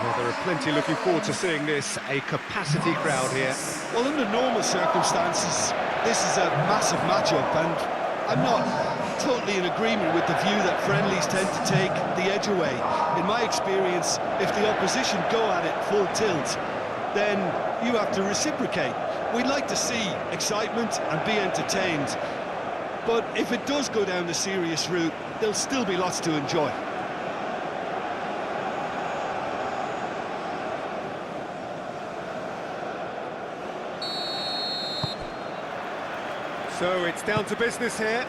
Well, there are plenty looking forward to seeing this, a capacity crowd here. Well, under normal circumstances, this is a massive matchup, and I'm not totally in agreement with the view that friendlies tend to take the edge away. In my experience, if the opposition go at it full tilt, then you have to reciprocate. We'd like to see excitement and be entertained, but if it does go down the serious route, there'll still be lots to enjoy. So it's down to business here.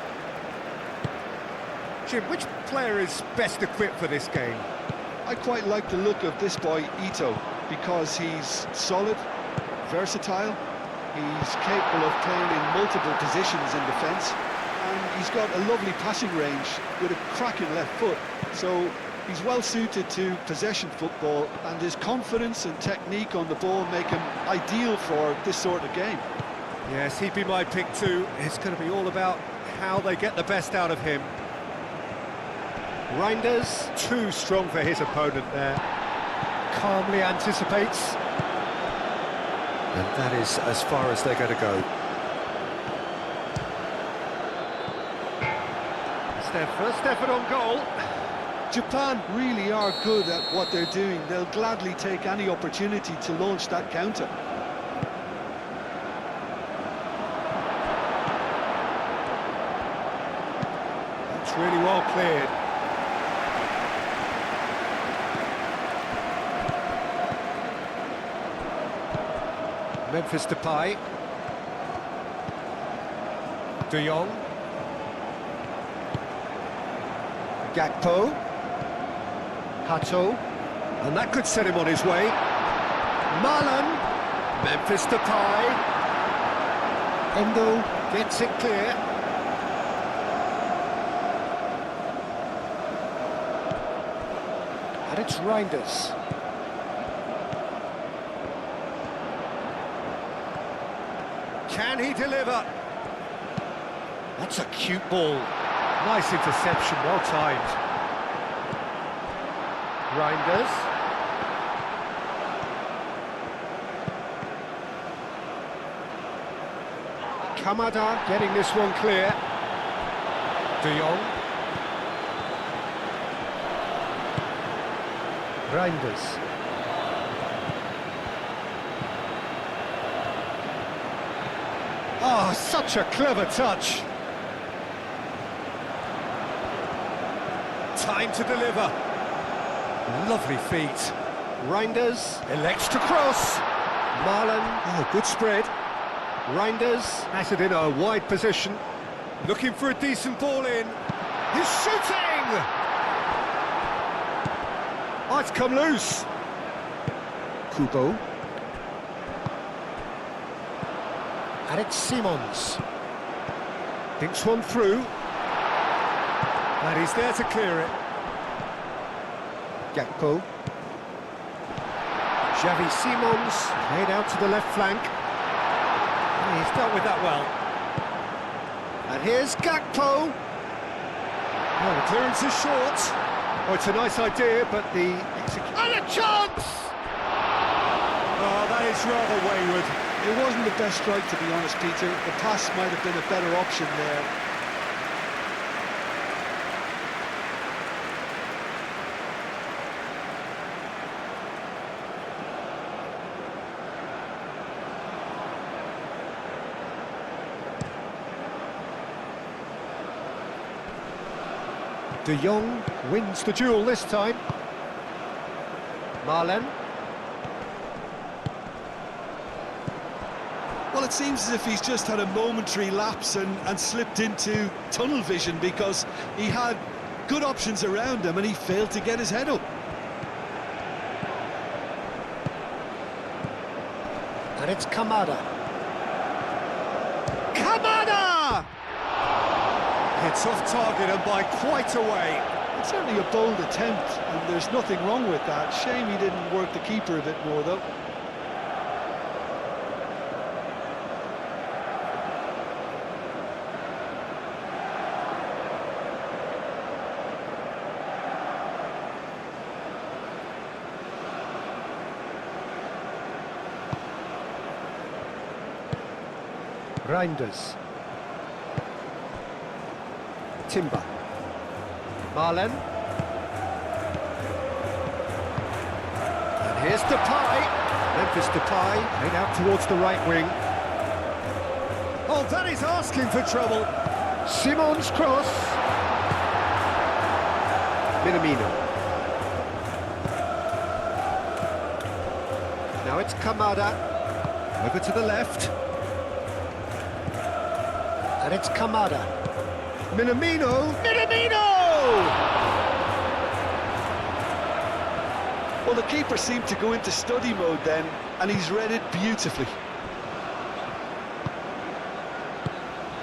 Jim, which player is best equipped for this game? I quite like the look of this boy, Ito, because he's solid, versatile, he's capable of playing in multiple positions in defence, and he's got a lovely passing range with a cracking left foot, so he's well suited to possession football, and his confidence and technique on the ball make him ideal for this sort of game. Yes, he'd be my pick too. It's going to be all about how they get the best out of him. Reinders, too strong for his opponent there. Calmly anticipates. And that is as far as they're going to go. It's their first effort on goal. Japan really are good at what they're doing. They'll gladly take any opportunity to launch that counter. It's really well cleared. Memphis Depay. De Jong. Gakpo. Hato. And that could set him on his way. Marlon. Memphis Depay. Endo gets it clear. And it's Reinders. Can he deliver? That's a cute ball. Nice interception, well timed. Reinders. Kamada getting this one clear. De Jong. Reinders. Oh, such a clever touch. Time to deliver. Lovely feet. Reinders elects to cross. Marlon, oh, good spread. Reinders has it in a wide position. Looking for a decent ball in. He's shooting! Oh, it's come loose. Kubo. And it's Simons. Thinks one through. And he's there to clear it. Gakpo. Xavi Simons played out to the left flank. And he's dealt with that well. And here's Gakpo. Oh, the clearance is short. Oh, it's a nice idea, but the execution... And a chance! Oh, that is rather wayward. It wasn't the best strike, to be honest, Peter. The pass might have been a better option there. De Jong wins the duel this time. Marlen. Well, it seems as if he's just had a momentary lapse and slipped into tunnel vision, because he had good options around him and he failed to get his head up. And it's Kamada. Kamada! It's off target and by quite a way. It's certainly a bold attempt, and there's nothing wrong with that. Shame he didn't work the keeper a bit more, though. Grinders. Timber. Marlen. And here's Depay. Memphis Depay, played out towards the right wing. Oh, that is asking for trouble. Simon's cross. Minamino. Now it's Kamada. Over to the left. And it's Kamada. Minamino! Minamino! Well, the keeper seemed to go into study mode then, and he's read it beautifully.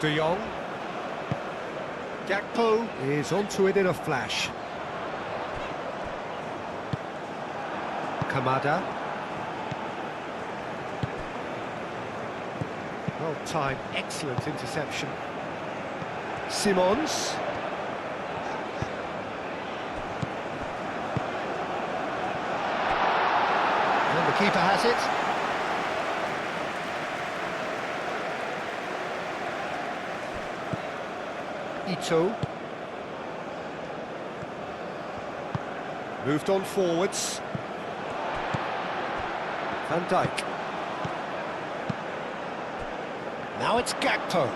De Jong. Gakpo is onto it in a flash. Kamada. Well timed, excellent interception. Simons. And the keeper has it. Ito. Moved on forwards. Van Dijk. Now it's Gakpo.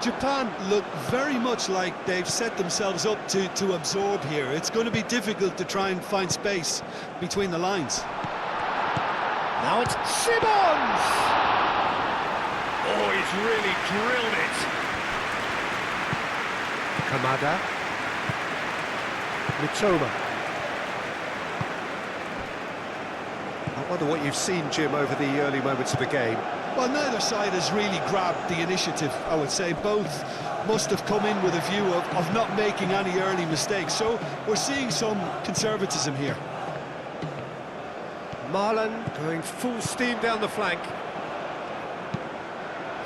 Japan look very much like they've set themselves up to absorb here. It's going to be difficult to try and find space between the lines. Now it's Simons! Oh, he's really drilled it. Kamada. Mitoma. I wonder what you've seen, Jim, over the early moments of the game. Well, neither side has really grabbed the initiative, I would say. Both must have come in with a view of not making any early mistakes. So we're seeing some conservatism here. Marlen going full steam down the flank.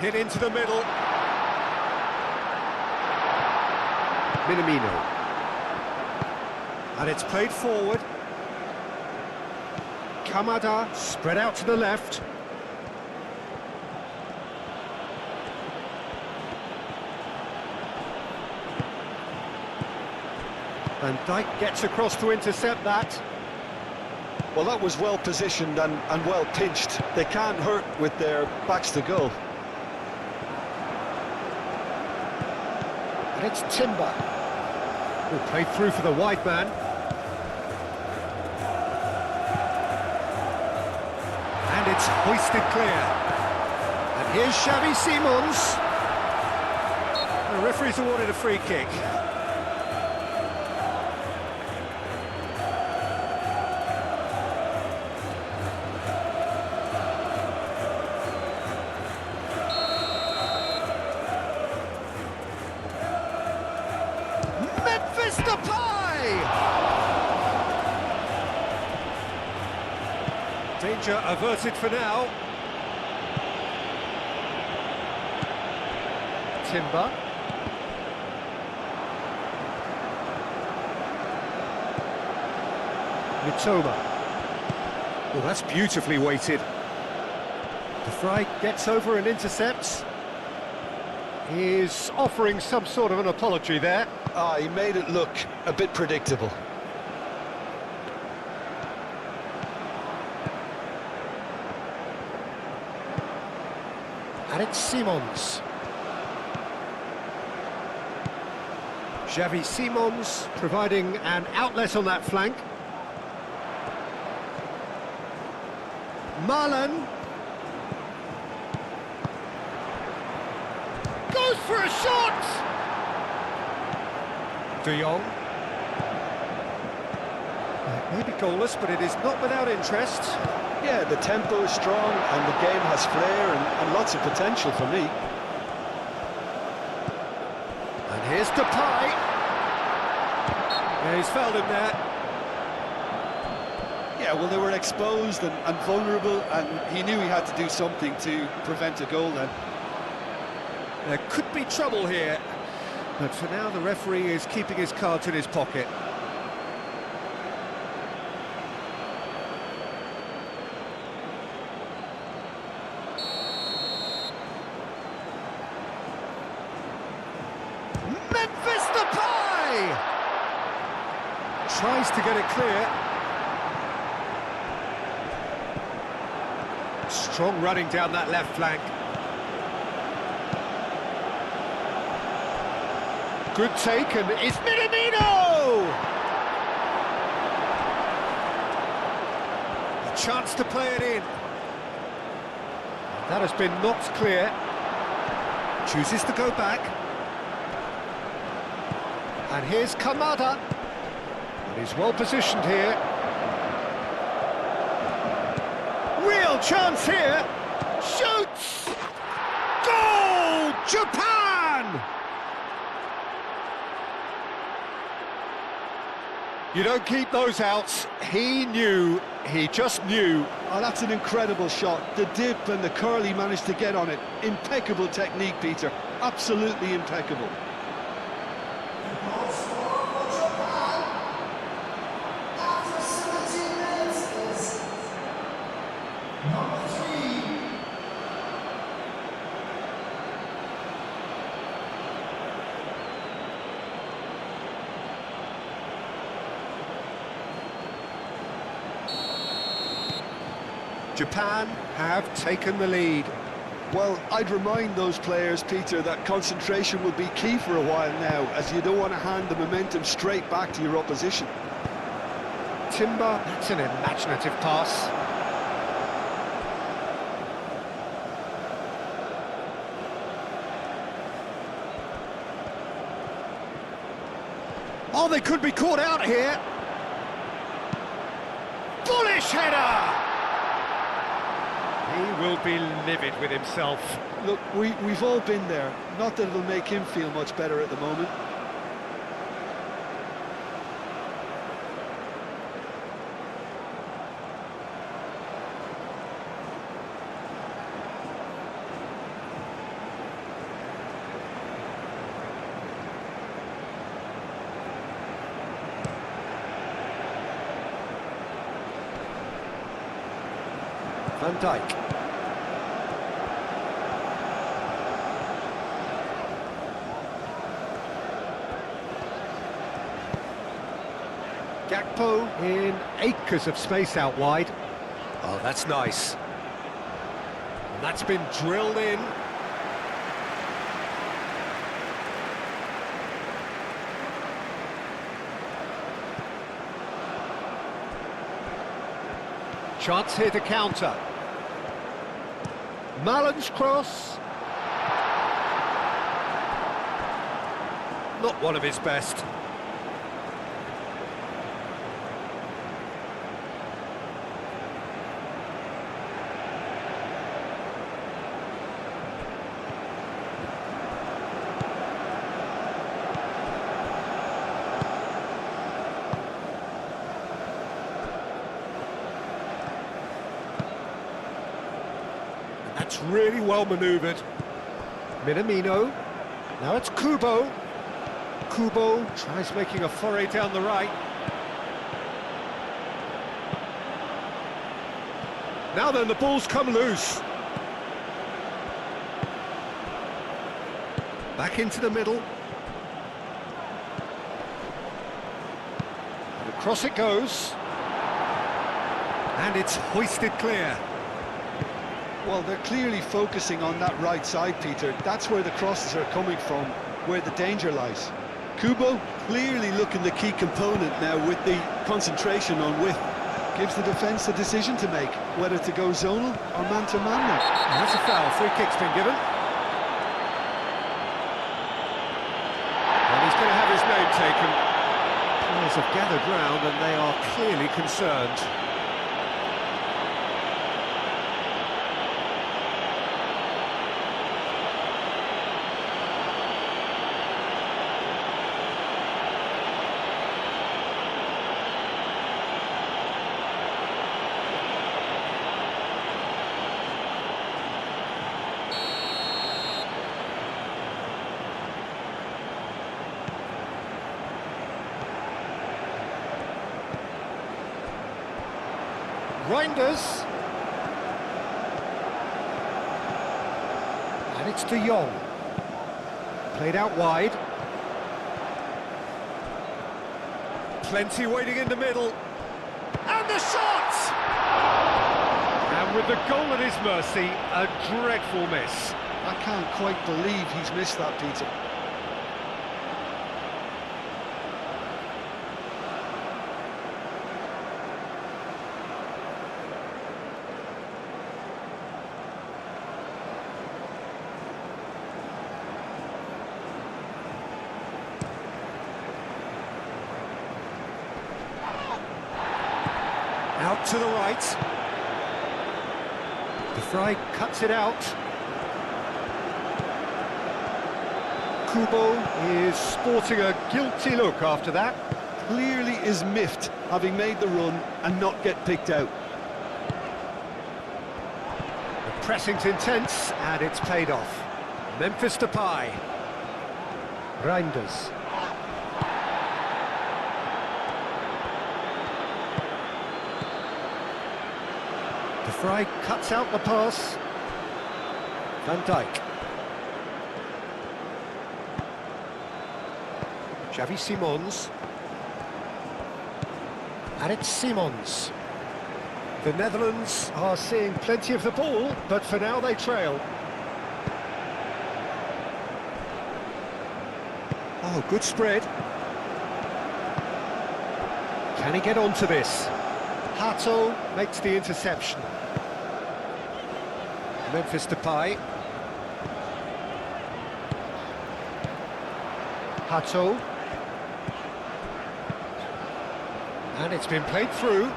Hit into the middle. Minamino. And it's played forward. Kamada spread out to the left. Van Dijk gets across to intercept that. Well, that was well positioned and well pinched. They can't hurt with their backs to goal. And it's Timber. Who played through for the wide man. And it's hoisted clear. And here's Xavi Simons. The referee's awarded a free kick. Memphis Depay! Danger averted for now. Timber. Mitoma. Oh, that's beautifully weighted. De Vrij gets over and intercepts. He's offering some sort of an apology there. He made it look a bit predictable. And it's Simons. Xavi Simons providing an outlet on that flank. Marlen. Goes for a shot! De Jong. It may be goalless, but it is not without interest. Yeah, the tempo is strong and the game has flair and lots of potential for me. And here's Depay. Yeah, he's fouled him there. Yeah, well, they were exposed and vulnerable, and he knew he had to do something to prevent a goal then. There could be trouble here, but for now the referee is keeping his cards in his pocket. Memphis Depay! Tries to get it clear. Strong running down that left flank. Good take, and it's Minamino! A chance to play it in. That has been knocked clear. Chooses to go back. And here's Kamada. And he's well positioned here. Real chance here. Shoots! Goal! Japan! You don't keep those outs. He knew, he just knew. Oh, that's an incredible shot. The dip and the curl he managed to get on it. Impeccable technique, Peter. Absolutely impeccable. Japan have taken the lead. Well, I'd remind those players, Peter, that concentration will be key for a while now, as you don't want to hand the momentum straight back to your opposition. Timber, that's an imaginative pass. Oh, they could be caught out here. Bullish header! He will be livid with himself. Look, we've all been there. Not that it'll make him feel much better at the moment. Van Dijk. Gakpo in acres of space out wide. Oh, that's nice. And that's been drilled in. Chance here to counter. Malan's cross. Not one of his best. That's really well manoeuvred. Minamino. Now it's Kubo. Kubo tries making a foray down the right. Now then, the ball's come loose. Back into the middle. And across it goes. And it's hoisted clear. Well, they're clearly focusing on that right side, Peter. That's where the crosses are coming from, where the danger lies. Kubo clearly looking the key component now with the concentration on width. Gives the defence a decision to make, whether to go zonal or man-to-man now. And that's a foul. Free kick's been given. And he's going to have his name taken. Players have gathered round and they are clearly concerned. Reinders. And it's De Jong. Played out wide. Plenty waiting in the middle. And the shot! And with the goal at his mercy, a dreadful miss. I can't quite believe he's missed that, Peter. Out to the right. De Vrij cuts it out. Kubo is sporting a guilty look after that. Clearly is miffed, having made the run and not get picked out. The pressing's intense, and it's paid off. Memphis Depay. Reinders. De Vrij cuts out the pass. Van Dijk. Xavi Simons. And it's Simons. The Netherlands are seeing plenty of the ball, but for now they trail. Oh, good spread. Can he get onto this? Hato makes the interception. Memphis Depay. Hato. And it's been played through.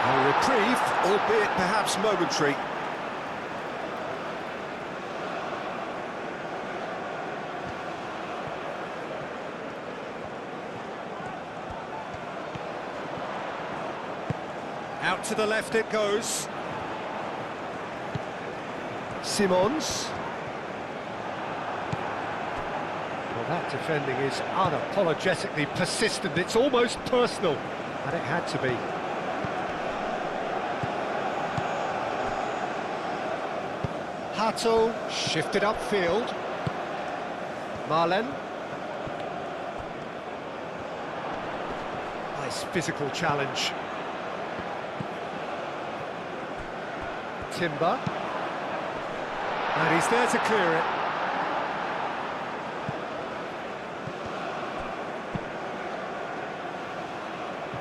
A reprieve, albeit perhaps momentary. Out to the left it goes. Simons. Well, that defending is unapologetically persistent. It's almost personal, and it had to be. Hato shifted upfield. Marlen. Nice physical challenge. Timber. And he's there to clear it.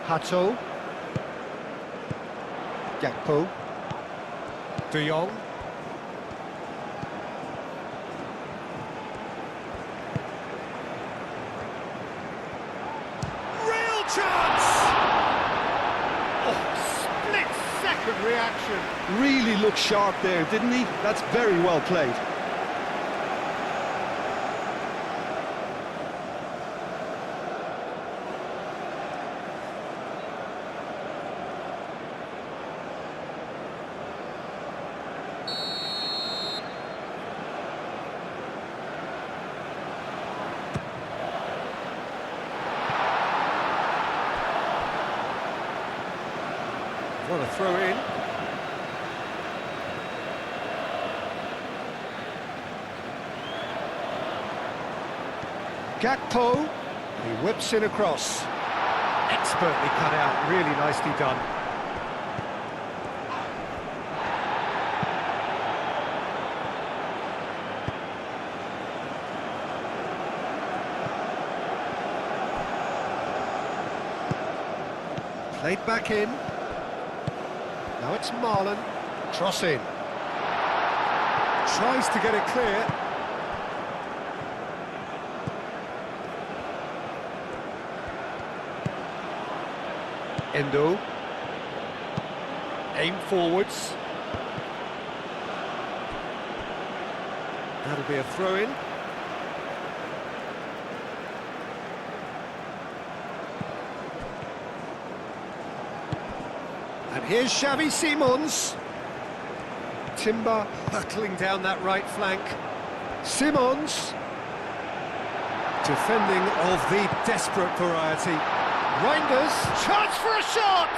Hato. Gakpo. De Jong. Real chance! Oh, split-second reaction. Really looked sharp there, didn't he? That's very well played. What a throw in. Gakpo, he whips in across. Expertly cut out, really nicely done. Played back in. Now it's Marlen. Cross in. Tries to get it clear. Endo. Aim forwards. That'll be a throw-in. And here's Xavi Simons. Timber hurtling down that right flank. Simons. Defending of the desperate variety. Reinders, chance for a shot!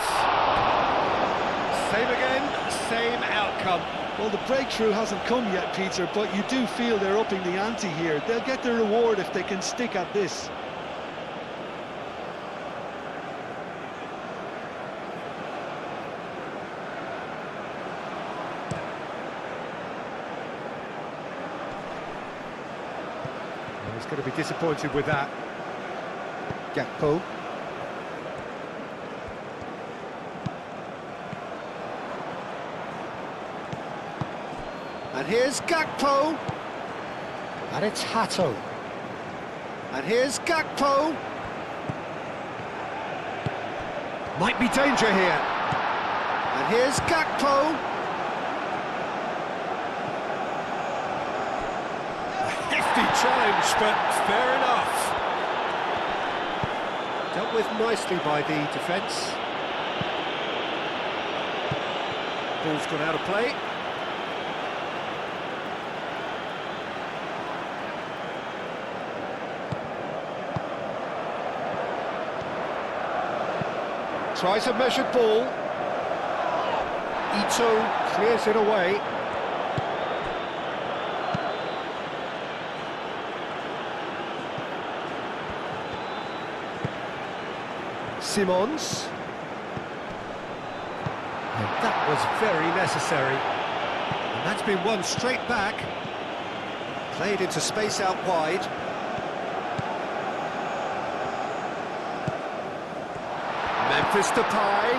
Same again, same outcome. Well, the breakthrough hasn't come yet, Peter, but you do feel they're upping the ante here. They'll get the reward if they can stick at this. He's going to be disappointed with that. Gakpo. And here's Gakpo. And it's Hato. And here's Gakpo. Might be danger here. And here's Gakpo. A hefty challenge, but fair enough. Dealt with nicely by the defence. Ball's gone out of play. Tries a measured ball. Ito clears it away. Simons. And that was very necessary. And that's been won straight back. Played into space out wide. Memphis Depay.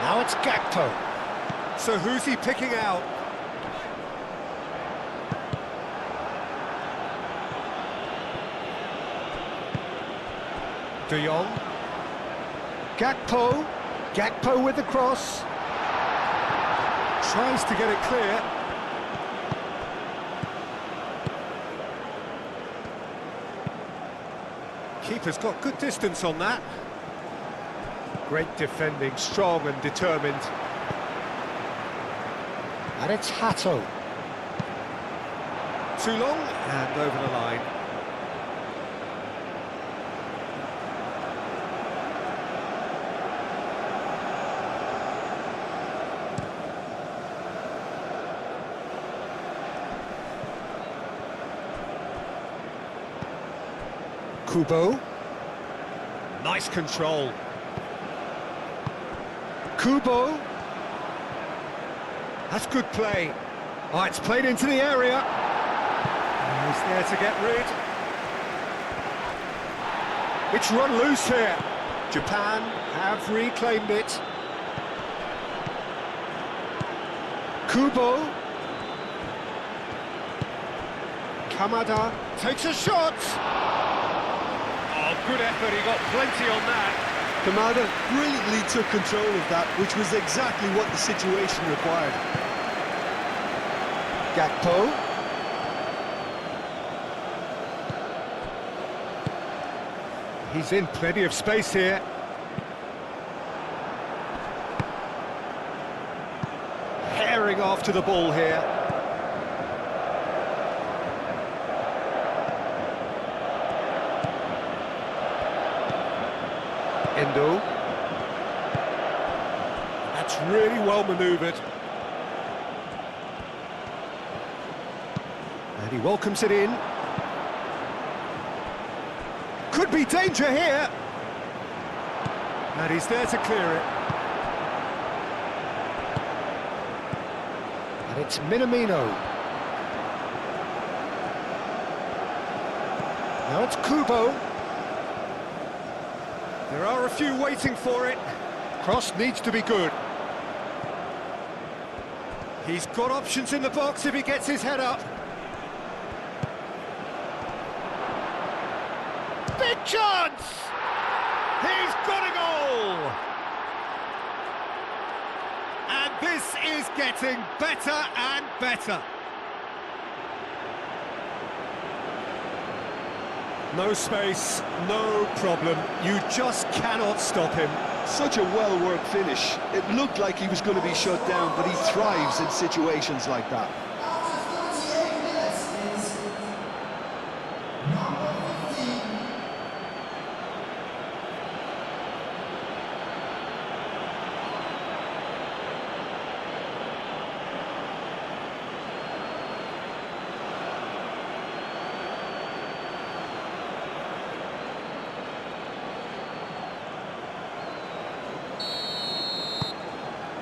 Now it's Gakpo. So who's he picking out? De Jong. Gakpo. Gakpo with the cross. Tries to get it clear. Keeper's got good distance on that. Great defending, strong and determined. And it's Hato. Too long, and over the line. Kubo. Nice control. Kubo. That's good play. Oh, it's played into the area. He's there to get rid. It's run loose here. Japan have reclaimed it. Kubo. Kamada takes a shot. Oh, good effort, he got plenty on that. Kamada brilliantly took control of that, which was exactly what the situation required. Gakpo. He's in plenty of space here. Herring after the ball here. Endo. That's really well manoeuvred. And he welcomes it in. Could be danger here. And he's there to clear it. And it's Minamino. Now it's Kubo. There are a few waiting for it. Cross needs to be good. He's got options in the box if he gets his head up. Big chance! He's got a goal! And this is getting better and better. No space, no problem. You just cannot stop him. Such a well-worked finish. It looked like he was going to be shut down, but he thrives in situations like that.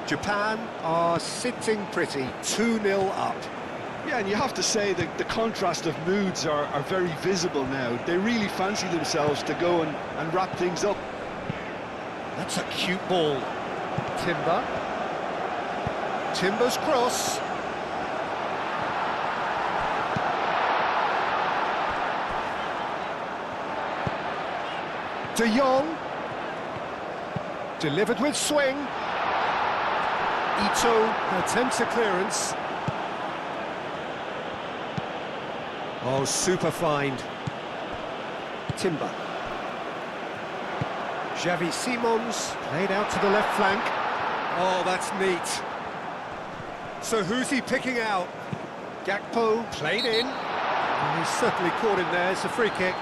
Japan are sitting pretty, 2-0 up. Yeah, and you have to say that the contrast of moods are very visible now. They really fancy themselves to go and wrap things up. That's a cute ball. Timber's cross. De Jong. Delivered with swing. Ito attempts a clearance. Oh, super find. Timber. Xavi Simons played out to the left flank. Oh, that's neat. So who's he picking out? Gakpo played in. And he's certainly caught him there. It's a free kick.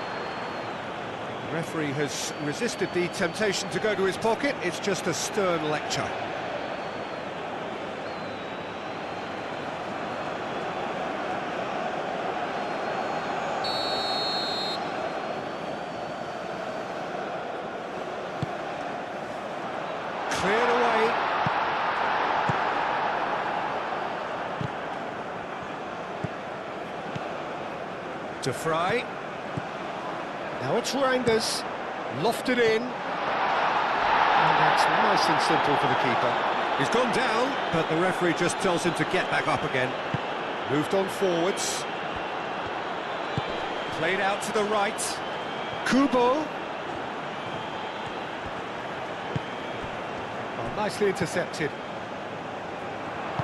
The referee has resisted the temptation to go to his pocket. It's just a stern lecture. Cleared away. De Vrij. Now it's Reinders. Lofted in. And that's nice and simple for the keeper. He's gone down, but the referee just tells him to get back up again. Moved on forwards. Played out to the right. Kubo. Oh, nicely intercepted.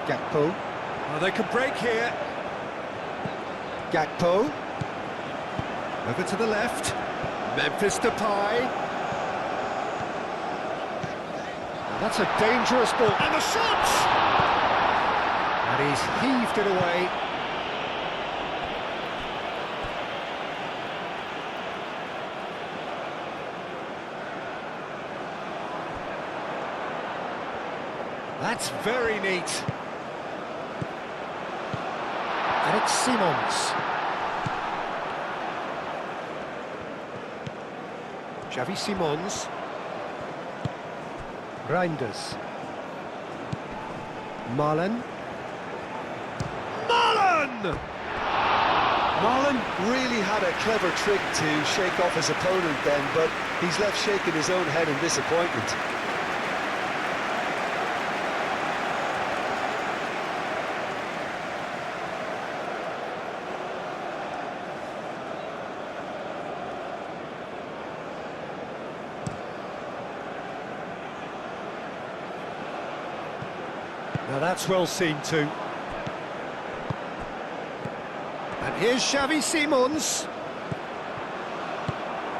Gakpo. Oh, they could break here. Gakpo. Over to the left. Memphis Depay. And that's a dangerous ball. And the shot! And he's heaved it away. That's very neat. And it's Simons. Xavi Simons. Reinders. Marlon. Marlon really had a clever trick to shake off his opponent then, but he's left shaking his own head in disappointment. Now that's well seen too. And here's Xavi Simons.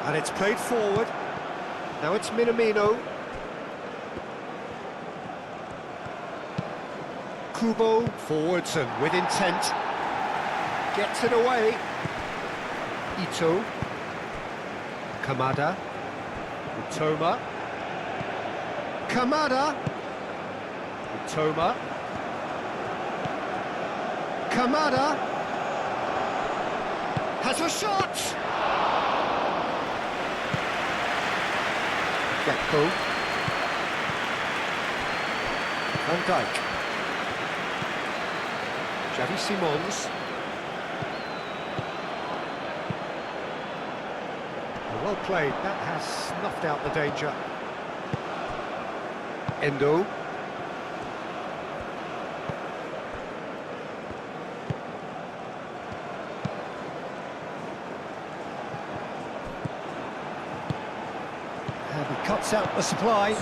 And it's played forward. Now it's Minamino. Kubo forwards and with intent. Gets it away. Ito. Kamada. Utoma. Kamada. Utoma. Kamada. Has a shot! Gakpo. Van Dijk. Xavi Simons. Well played, that has snuffed out the danger. Endo. And he cuts out the supply.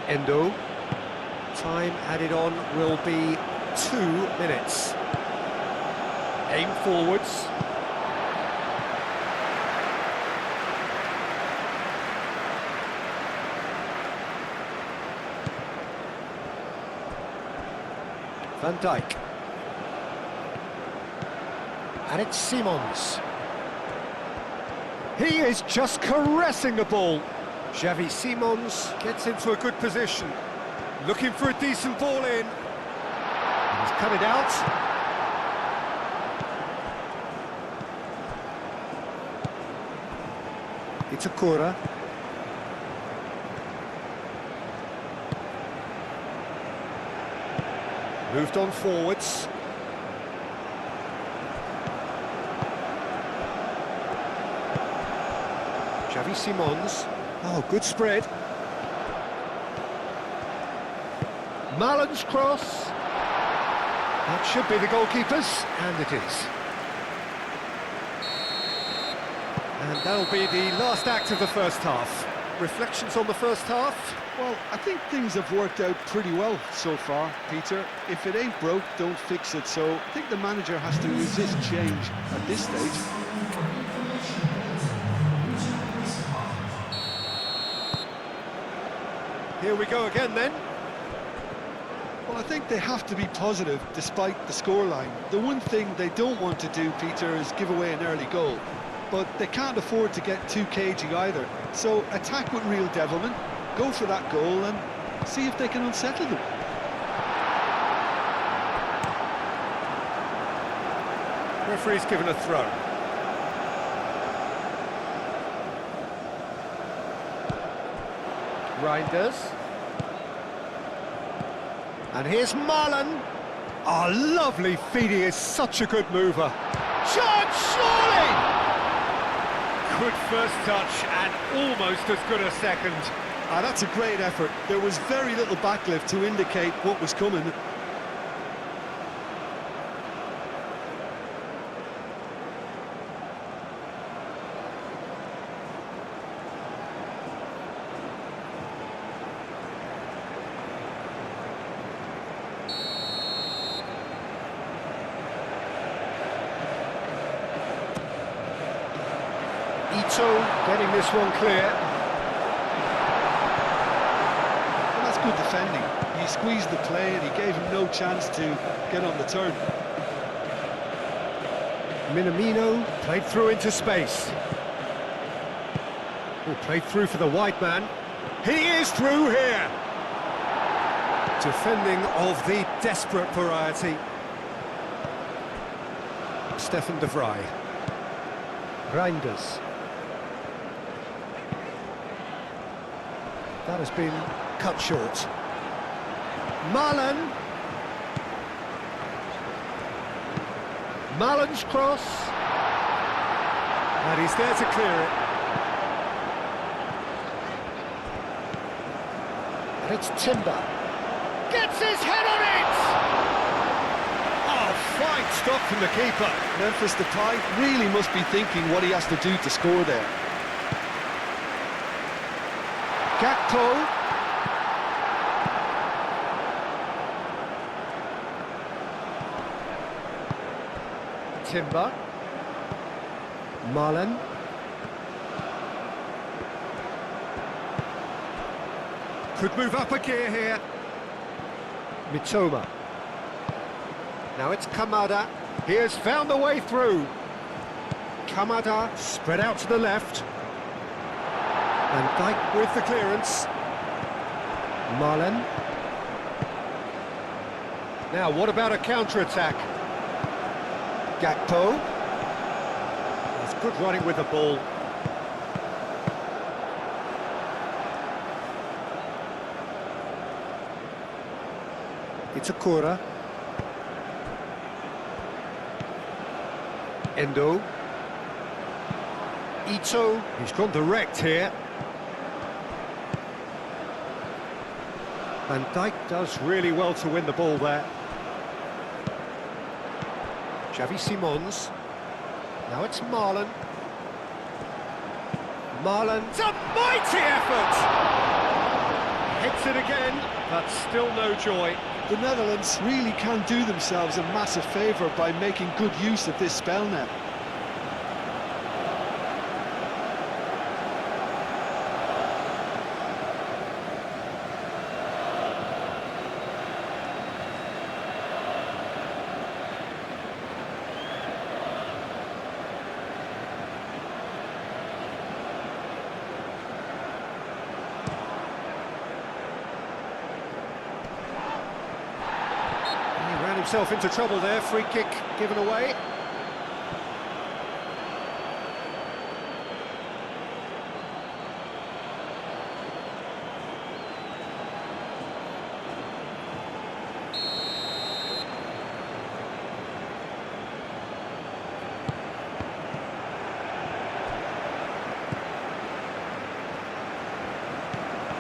Endo. Time added on will be 2 minutes. Aim forwards. Van Dijk. And it's Simons. He is just caressing the ball. Xavi Simons gets into a good position. Looking for a decent ball in. He's cut it out. Itakura. Moved on forwards. Xavi Simons. Oh, good spread. Malan's cross. That should be the goalkeeper's, and it is. And that'll be the last act of the first half. Reflections on the first half? Well, I think things have worked out pretty well so far, Peter. If it ain't broke, don't fix it. So I think the manager has to resist change at this stage. Here we go again then. Well, I think they have to be positive despite the scoreline. The one thing they don't want to do, Peter, is give away an early goal. But they can't afford to get too cagey either. So attack with real devilment, go for that goal and see if they can unsettle them. Referee's given a throw. Reinders. And here's Marlon. Oh, lovely feed, he is such a good mover. Shot, surely! Good first touch and almost as good a second. That's a great effort. There was very little backlift to indicate what was coming. Ito getting this one clear. Well, that's good defending. He squeezed the play and he gave him no chance to get on the turn. Minamino played through into space. Oh, played through for the wide man. He is through here. Defending of the desperate variety. Stefan de Vrij. Reinders. That has been cut short. Marlon. Marlon's cross. And he's there to clear it. And it's Timber. Gets his head on it! Oh, fine stop from the keeper. Memphis Depay really must be thinking what he has to do to score there. Gakpo. Timber. Marlon. Could move up a gear here. Mitoma. Now it's Kamada. He has found the way through. Kamada spread out to the left. And Dijk with the clearance. Marlon. Now, what about a counter-attack? Gakpo. That's good running with the ball. It's Akura. Endo. Ito. He's gone direct here. Van Dijk does really well to win the ball there. Xavi Simons. Now it's Marlon. Marlon. It's a mighty effort! Hits it again, but still no joy. The Netherlands really can do themselves a massive favour by making good use of this spell now. Himself into trouble there, free kick given away.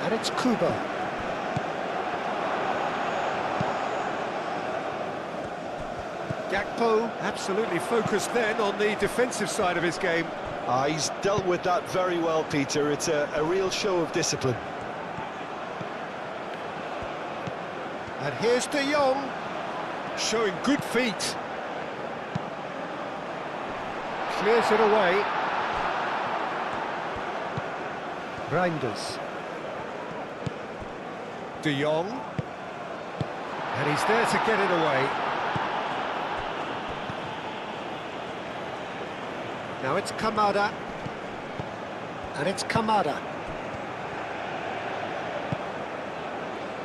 And it's Kubo. Gakpo absolutely focused then on the defensive side of his game. He's dealt with that very well, Peter. It's a real show of discipline. And here's De Jong, showing good feet. Clears it away. Reinders. De Jong. And he's there to get it away. Now it's Kamada. And it's Kamada.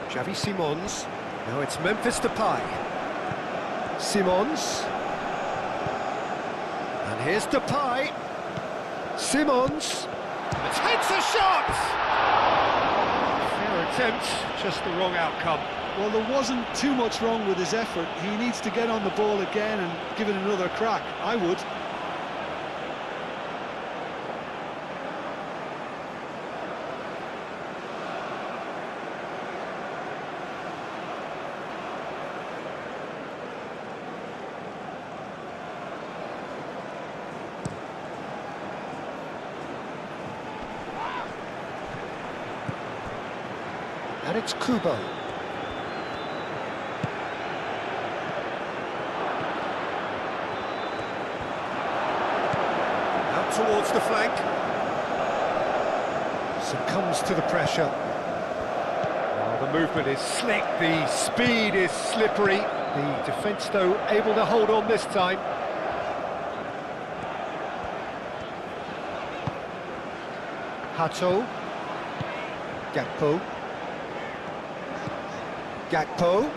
Xavi Simons. Now it's Memphis Depay. Simons. And here's Depay. Simons. It hits a shot! Fair attempt, just the wrong outcome. Well, there wasn't too much wrong with his effort. He needs to get on the ball again and give it another crack. I would. And it's Kubo. Out towards the flank. Succumbs to the pressure. Oh, the movement is slick, the speed is slippery. The defence, though, able to hold on this time. Hato. Gakpo. Gakpo.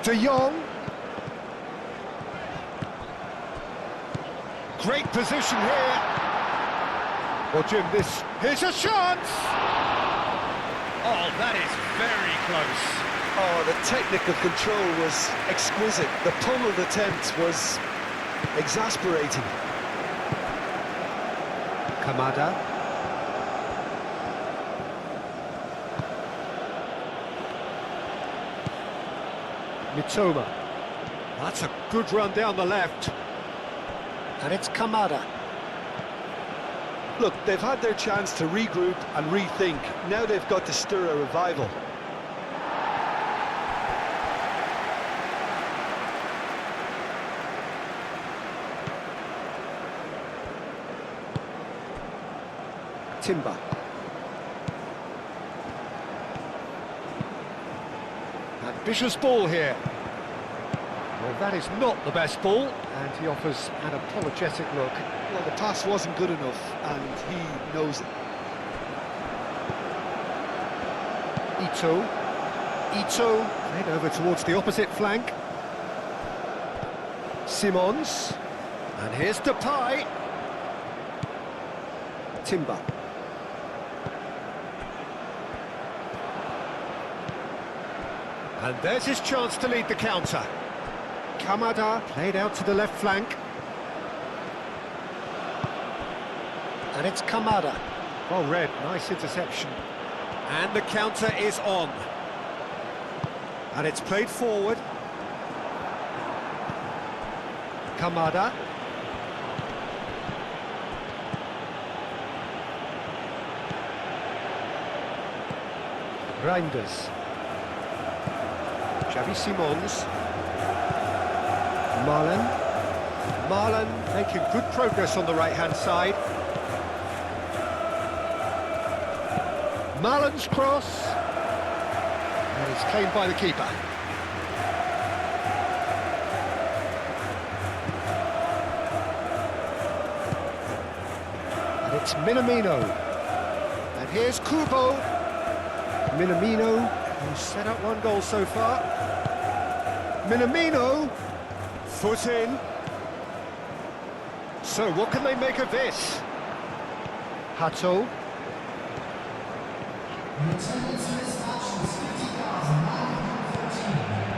De Jong. Great position here. Well, Jim, here's a chance! Oh, that is very close. Oh, the technical control was exquisite. The pummeled attempt was exasperating. Kamada. Mitoma. That's a good run down the left. And it's Kamada. Look, they've had their chance to regroup and rethink. Now they've got to stir a revival. Timber. Ambitious ball here. Well, that is not the best ball, and he offers an apologetic look. Well, the pass wasn't good enough, and he knows it. Ito played over towards the opposite flank. Simons. And here's Depay. Timber. And there's his chance to lead the counter. Kamada played out to the left flank. And it's Kamada. Well read, nice interception. And the counter is on. And it's played forward. Kamada. Reinders. Xavi Simons. Marlon making good progress on the right-hand side. Marlon's cross. And it's claimed by the keeper. And it's Minamino. And here's Kubo. Minamino, who's set up one goal so far. Minamino, foot in. So what can they make of this? Hato.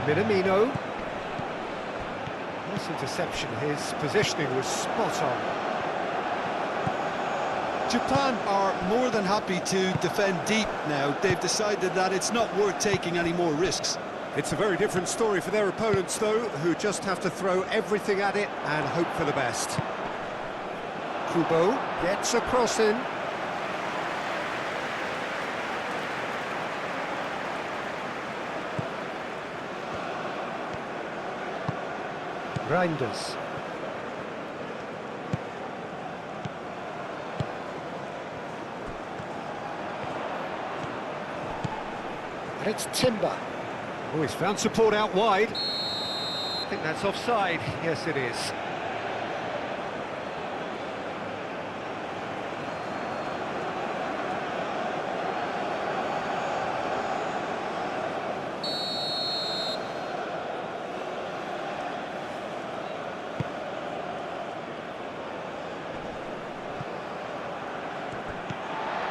Minamino. Nice interception, his positioning was spot on. Japan are more than happy to defend deep now. They've decided that it's not worth taking any more risks. It's a very different story for their opponents, though, who just have to throw everything at it and hope for the best. Kubo gets a cross in. Reinders. And it's Timber. Oh, he's found support out wide. I think that's offside. Yes, it is.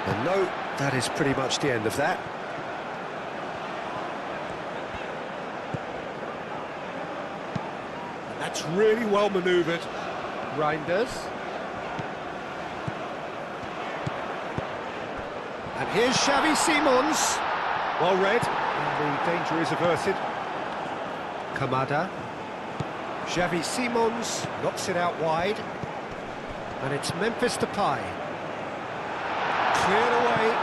And no, that is pretty much the end of that. That's really well manoeuvred. Reinders. And here's Xavi Simons. Well read, and the danger is averted. Kamada. Xavi Simons knocks it out wide. And it's Memphis Depay. Cleared away.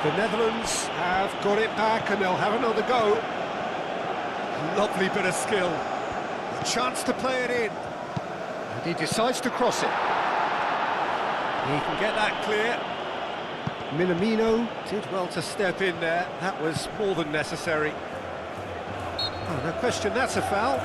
The Netherlands have got it back and they'll have another go. Lovely bit of skill. A chance to play it in. And he decides to cross it. He can get that clear. Minamino did well to step in there. That was more than necessary. Oh, no question, that's a foul.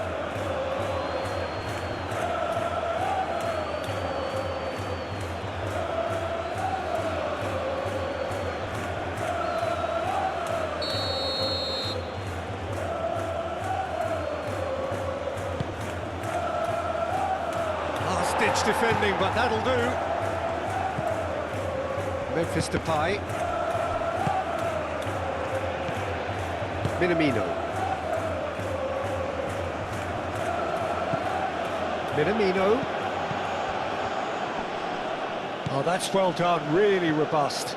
Last-ditch defending, but that'll do. Memphis Depay. Minamino. Minamino. Oh, that's well done, really robust.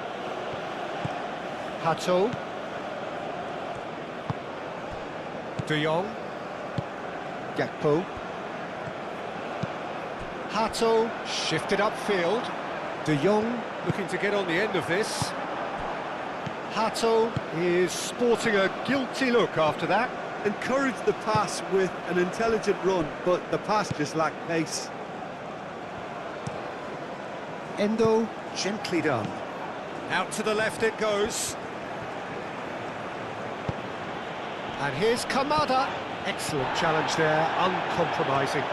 Hato. De Jong. Gakpo. Hato shifted upfield. De Jong looking to get on the end of this. Hato is sporting a guilty look after that. Encouraged the pass with an intelligent run, but the pass just lacked pace. Endo, gently done. Out to the left it goes. And here's Kamada. Excellent challenge there, uncompromising.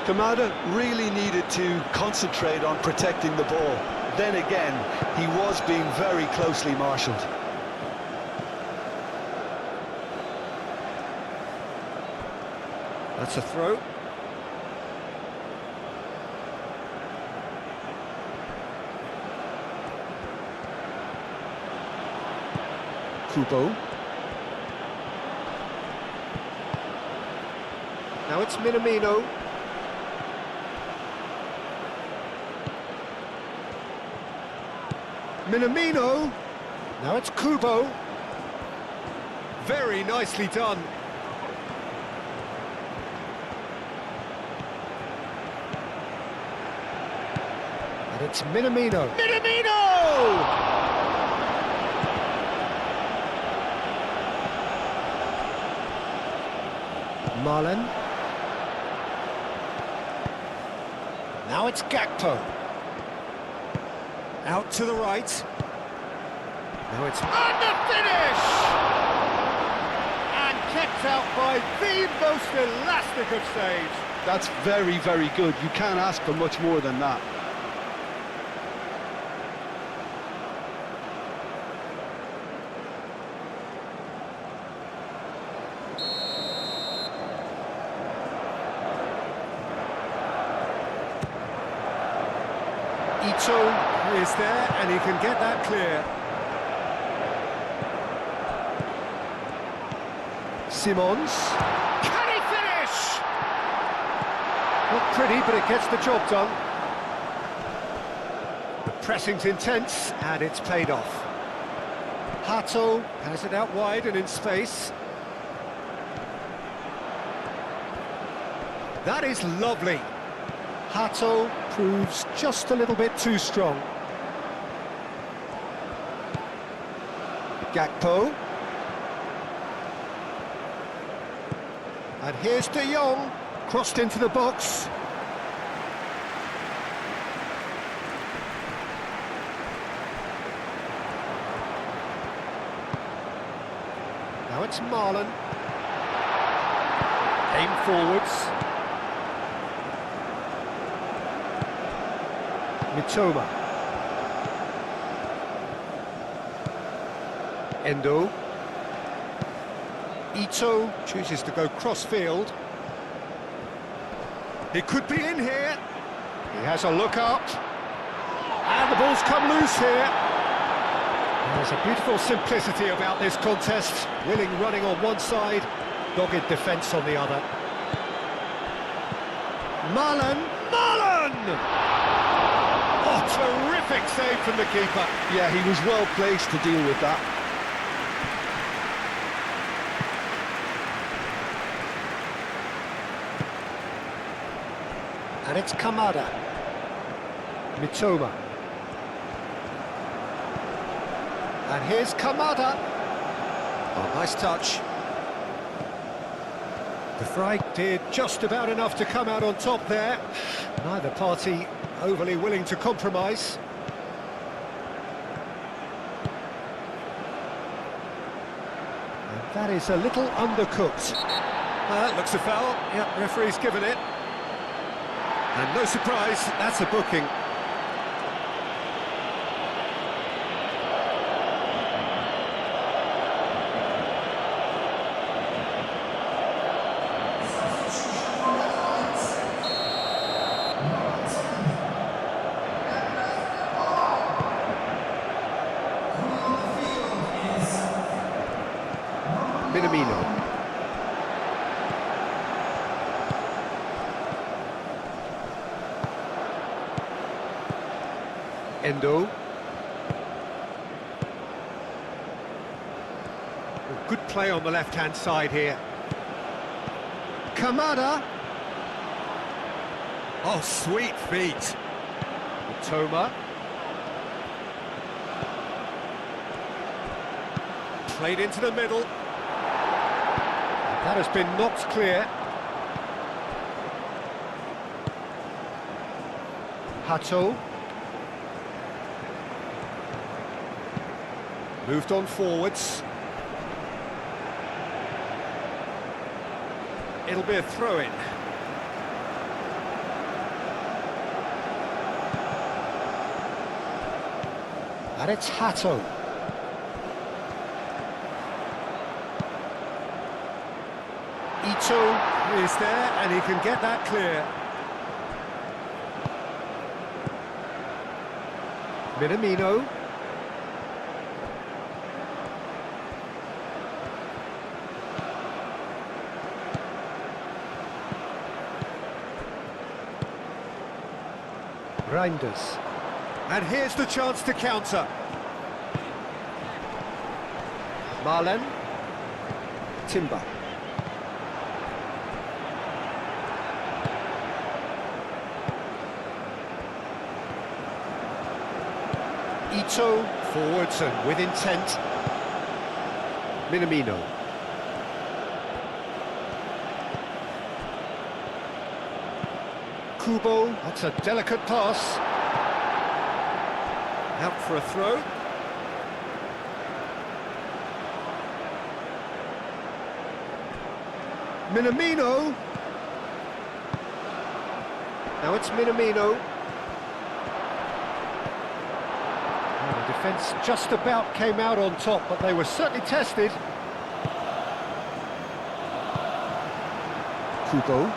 Kamada really needed to concentrate on protecting the ball. Then again, he was being very closely marshalled. That's a throw. Kubo. Now it's Minamino. Minamino. Now it's Kubo. Very nicely done. And it's Minamino. Minamino! Marlon. Now it's Gakpo. Out to the right. Now it's... And the finish! And kept out by the most elastic of saves. That's very, very good. You can't ask for much more than that. Ito is there, and he can get that clear. Simons. Can he finish? Not pretty, but it gets the job done. The pressing's intense, and it's paid off. Hato has it out wide and in space. That is lovely. Hato proves just a little bit too strong. Gakpo. And here's De Jong, crossed into the box. Now it's Marlon. Aim forwards. Mitoma. Endo. Ito chooses to go cross-field. He could be in here. He has a look up. And the ball's come loose here. There's a beautiful simplicity about this contest. Willing running on one side, dogged defence on the other. Marlon! Oh, terrific save from the keeper. Yeah, he was well placed to deal with that. And it's Kamada. Mitoma. And here's Kamada. Oh, nice touch. De Vrij did just about enough to come out on top there. Neither party overly willing to compromise. And that is a little undercooked. Looks a foul. Yep, referee's given it. And no surprise, that's a booking. Minamino. Endo. Good play on the left-hand side here. Kamada. Oh, sweet feet. Toma. Played into the middle. That has been knocked clear. Hato. Moved on forwards. It'll be a throw-in. And it's Hato. Ito is there, and he can get that clear. Minamino. Reinders. And here's the chance to counter. Marlen. Timber. Ito, forwards and with intent. Minamino. Kubo, that's a delicate pass. Out for a throw. Minamino. Now it's Minamino. The defence just about came out on top, but they were certainly tested. Kubo.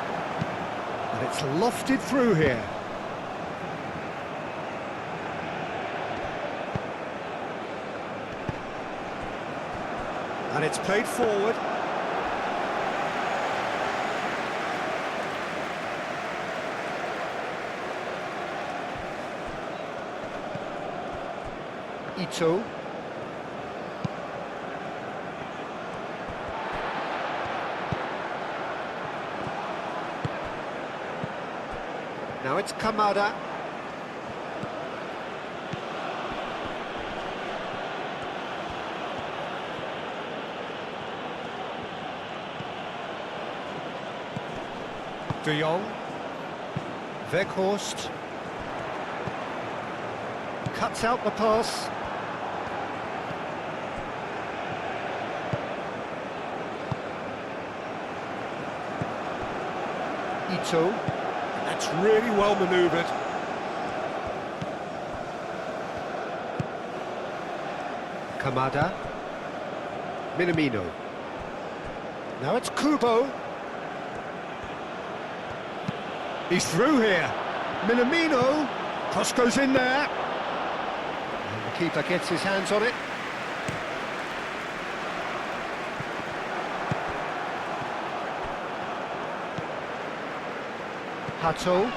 And it's lofted through here. And it's played forward. Ito. Now it's Kamada. De Jong. Weghorst. Cuts out the pass. Ito. That's really well manoeuvred. Kamada. Minamino. Now it's Kubo. He's through here. Minamino. Cross goes in there. And the keeper gets his hands on it. Hato.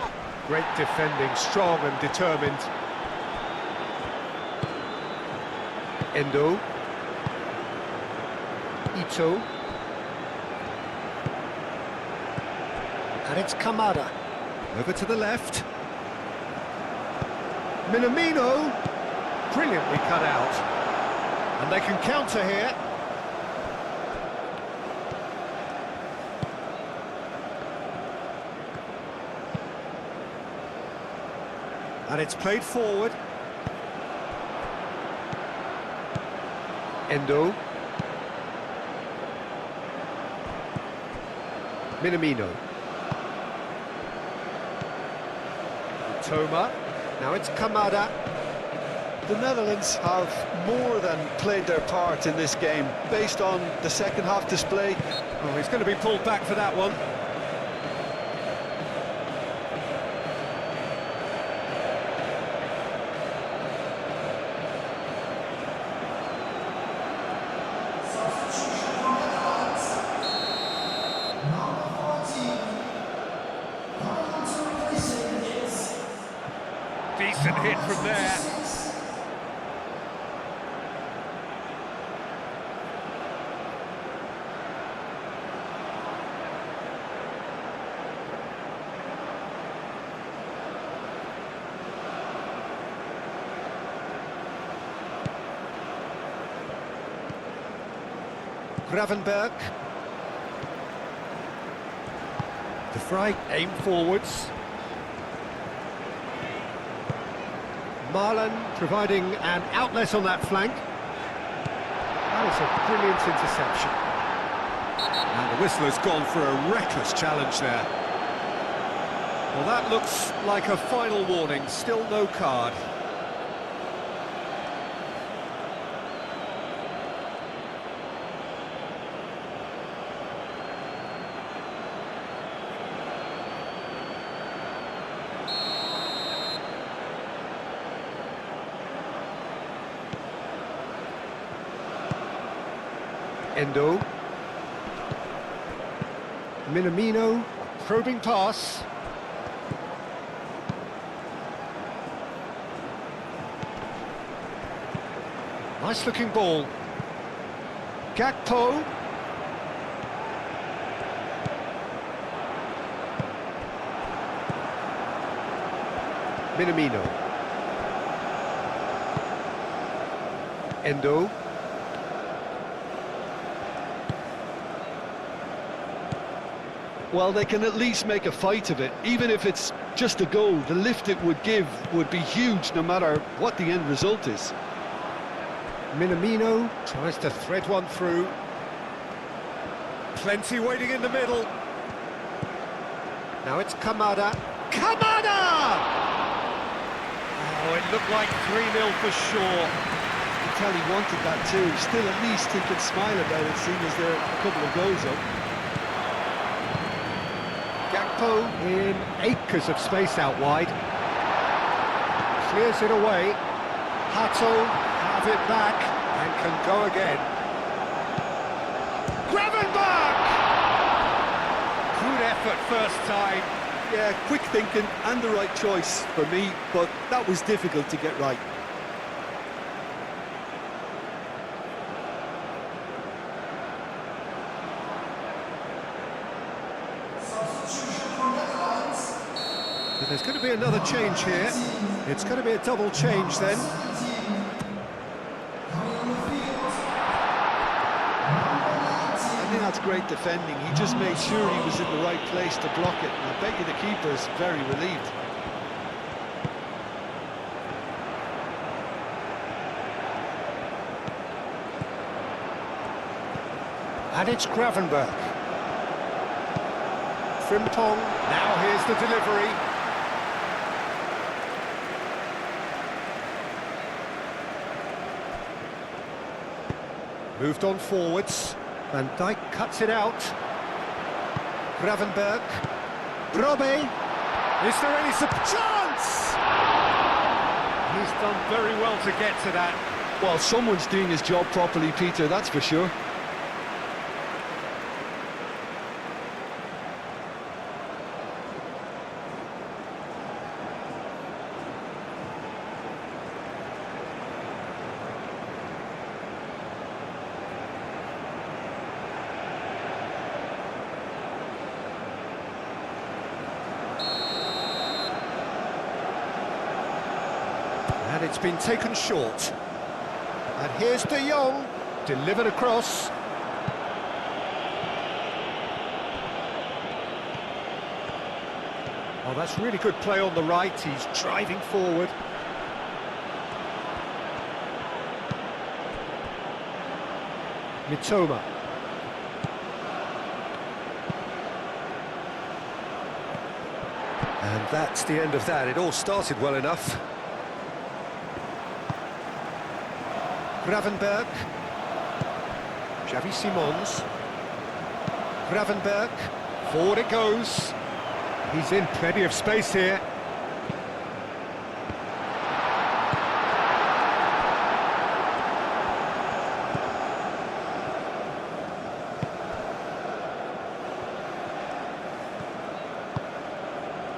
Great defending, strong and determined. Endo. Ito. And it's Kamada. Over to the left. Minamino. Brilliantly cut out. And they can counter here. And it's played forward. Endo. Minamino. Toma. Now it's Kamada. The Netherlands have more than played their part in this game, based on the second half display. Oh, he's going to be pulled back for that one. Decent hit from there. Gravenberg. De Vrij aim forwards. Marlon providing an outlet on that flank. That was a brilliant interception. And the whistle has gone for a reckless challenge there. Well, that looks like a final warning, still no card. Endo. Minamino, probing pass. Nice looking ball. Gakpo. Minamino. Endo. Well, they can at least make a fight of it. Even if it's just a goal, the lift it would give would be huge no matter what the end result is. Minamino tries to thread one through. Plenty waiting in the middle. Now it's Kamada. Kamada! Oh, it looked like 3-0 for sure. You can tell he wanted that too. Still, at least he can smile about it, seeing as there are a couple of goals up. Gakpo in acres of space out wide. Clears it away. Hato have it back and can go again. Gravenberg! Good effort first time. Yeah, quick thinking and the right choice for me, but that was difficult to get right. There's going to be another change here. It's going to be a double change then. I think that's great defending. He just made sure he was in the right place to block it. And I bet you the keeper's very relieved. And it's Gravenberch. Frimpong, now here's the delivery. Moved on forwards. Van Dijk cuts it out. Gravenberch. Brobbey. Is there any chance? He's done very well to get to that. Well, someone's doing his job properly, Peter, that's for sure. And it's been taken short. And here's De Jong, delivered across. Oh, that's really good play on the right. He's driving forward. Mitoma. And that's the end of that. It all started well enough. Gravenberch. Xavi Simons. Gravenberch. Forward it goes. He's in plenty of space here.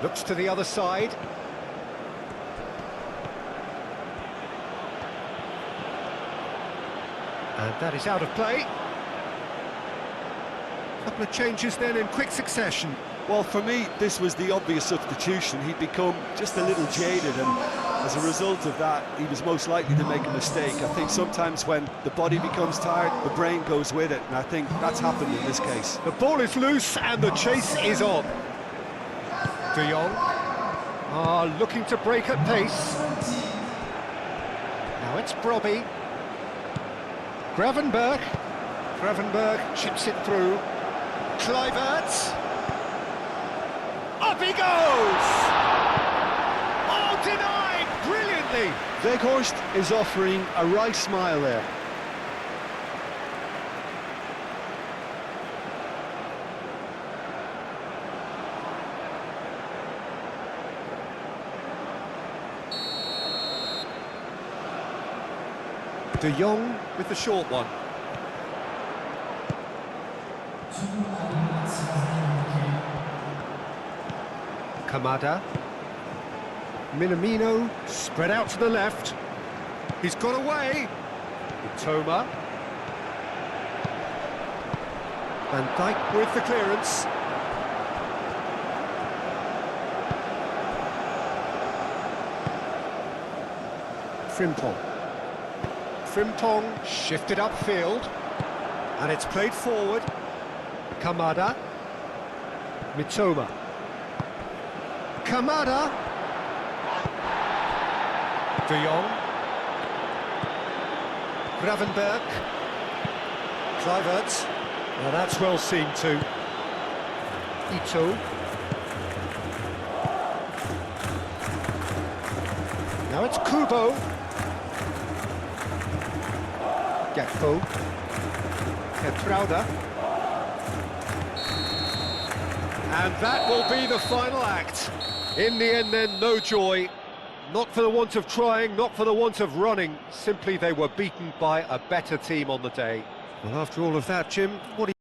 Looks to the other side. And that is out of play. Couple of changes then in quick succession. Well, for me, this was the obvious substitution. He'd become just a little jaded, and as a result of that, he was most likely to make a mistake. I think sometimes when the body becomes tired, the brain goes with it, and I think that's happened in this case. The ball is loose and the chase is on. De Jong looking to break at pace. Now it's Brobbey. Gravenberch. Gravenberch chips it through. Kluivert. Up he goes! Oh, denied brilliantly! Weghorst is offering a wry smile there. De Jong with the short one. Kamada. Minamino spread out to the left. He's got away. Mitoma. Van Dijk with the clearance. Frimpong. Frimpong shifted upfield. And it's played forward. Kamada. Mitoma. Kamada. De Jong. Gravenberch. Kluivert. Now that's well seen too. Ito. Now it's Kubo. Gakpo. Petrauda. And that will be the final act. In the end then, no joy. Not for the want of trying, not for the want of running. Simply they were beaten by a better team on the day. Well, after all of that, Jim, what do you